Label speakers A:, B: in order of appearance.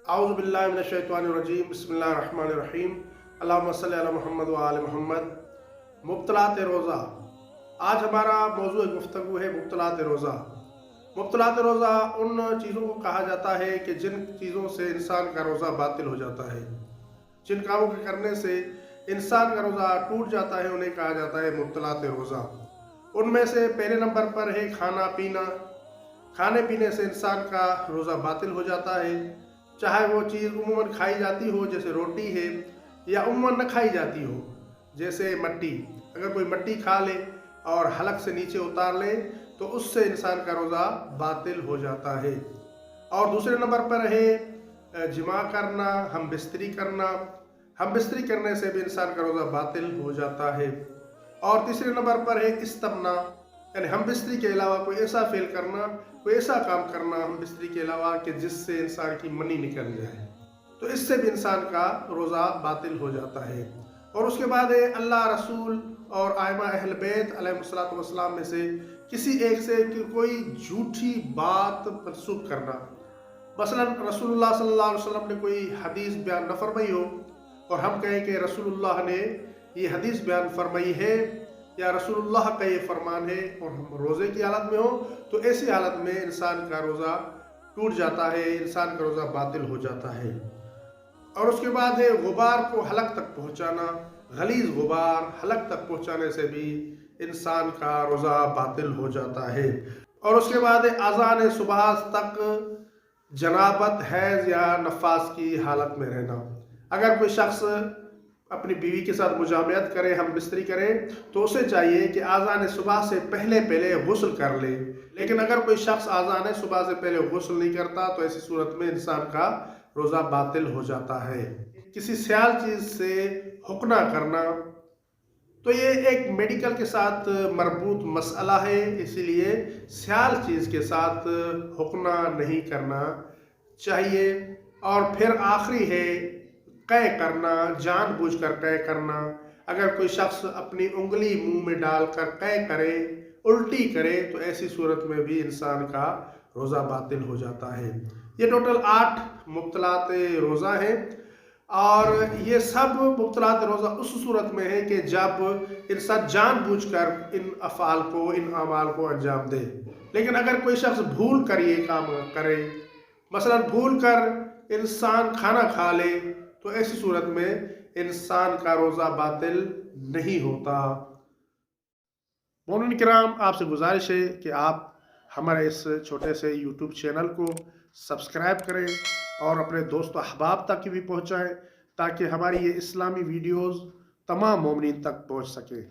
A: اعوذ باللہ من الشیطان الرجیم بسم اللہ الرحمن الرحیم اللہم صلی علی محمد و آل محمد۔ مبطلات روزہ۔ آج ہمارا موضوع گفتگو ہے مبطلات روزہ۔ مبطلات روزہ ان چیزوں کو کہا جاتا ہے کہ جن چیزوں سے انسان کا روزہ باطل ہو جاتا ہے، جن کاموں کے کرنے سے انسان کا روزہ ٹوٹ جاتا ہے، انہیں کہا جاتا ہے مبطلات روزہ۔ ان میں سے پہلے نمبر پر ہے کھانا پینا۔ کھانے پینے سے انسان کا روزہ باطل ہو جاتا ہے، چاہے وہ چیز عموماً کھائی جاتی ہو جیسے روٹی ہے، یا عموماً نہ کھائی جاتی ہو جیسے مٹی۔ اگر کوئی مٹی کھا لے اور حلق سے نیچے اتار لے تو اس سے انسان کا روزہ باطل ہو جاتا ہے۔ اور دوسرے نمبر پر ہے جماع کرنا، ہم بستری کرنا۔ ہم بستری کرنے سے بھی انسان کا روزہ باطل ہو جاتا ہے۔ اور تیسرے نمبر پر ہے استمنا، یعنی ہم بستری کے علاوہ کوئی ایسا فعل کرنا، کوئی ایسا کام کرنا ہم بستری کے علاوہ کہ جس سے انسان کی منی نکل جائے، تو اس سے بھی انسان کا روزہ باطل ہو جاتا ہے۔ اور اس کے بعد ہے اللہ، رسول اور ائمہ اہل بیت علیہ السلام میں سے کسی ایک سے کوئی جھوٹی بات منسوخ کرنا۔ مثلا رسول اللہ صلی اللہ علیہ وسلم نے کوئی حدیث بیان نہ فرمائی ہو اور ہم کہیں کہ رسول اللہ نے یہ حدیث بیان فرمائی ہے یا رسول اللہ کا یہ فرمان ہے، اور ہم روزے کی حالت میں ہوں تو ایسی حالت میں انسان کا روزہ ٹوٹ جاتا ہے، انسان کا روزہ باطل ہو جاتا ہے۔ اور اس کے بعد ہے غبار کو حلق تک پہنچانا۔ غلیظ غبار حلق تک پہنچانے سے بھی انسان کا روزہ باطل ہو جاتا ہے۔ اور اس کے بعد ہے اذان صبح تک جنابت، حیض یا نفاس کی حالت میں رہنا۔ اگر کوئی شخص اپنی بیوی کے ساتھ مجامعت کرے، ہم بستری کرے، تو اسے چاہیے کہ آذان صبح سے پہلے غسل کر لے۔ لیکن اگر کوئی شخص آذان صبح سے پہلے غسل نہیں کرتا تو ایسی صورت میں انسان کا روزہ باطل ہو جاتا ہے۔ کسی سیال چیز سے حقنہ کرنا، تو یہ ایک میڈیکل کے ساتھ مربوط مسئلہ ہے، اسی لیے سیال چیز کے ساتھ حقنہ نہیں کرنا چاہیے۔ اور پھر آخری ہے قے کرنا، جان بوجھ کر قے کرنا۔ اگر کوئی شخص اپنی انگلی منہ میں ڈال کر قے کرے، الٹی کرے، تو ایسی صورت میں بھی انسان کا روزہ باطل ہو جاتا ہے۔ یہ ٹوٹل 8 مبطلات روزہ ہیں، اور یہ سب مبطلات روزہ اس صورت میں ہے کہ جب انسان جان بوجھ کر ان افعال کو، ان اعمال کو انجام دے۔ لیکن اگر کوئی شخص بھول کر یہ کام کرے، مثلا بھول کر انسان کھانا کھا لے، تو ایسی صورت میں انسان کا روزہ باطل نہیں ہوتا۔ مومنین کرام، آپ سے گزارش ہے کہ آپ ہمارے اس چھوٹے سے یوٹیوب چینل کو سبسکرائب کریں اور اپنے دوست و احباب تک بھی پہنچائیں، تاکہ ہماری یہ اسلامی ویڈیوز تمام مومنین تک پہنچ سکیں۔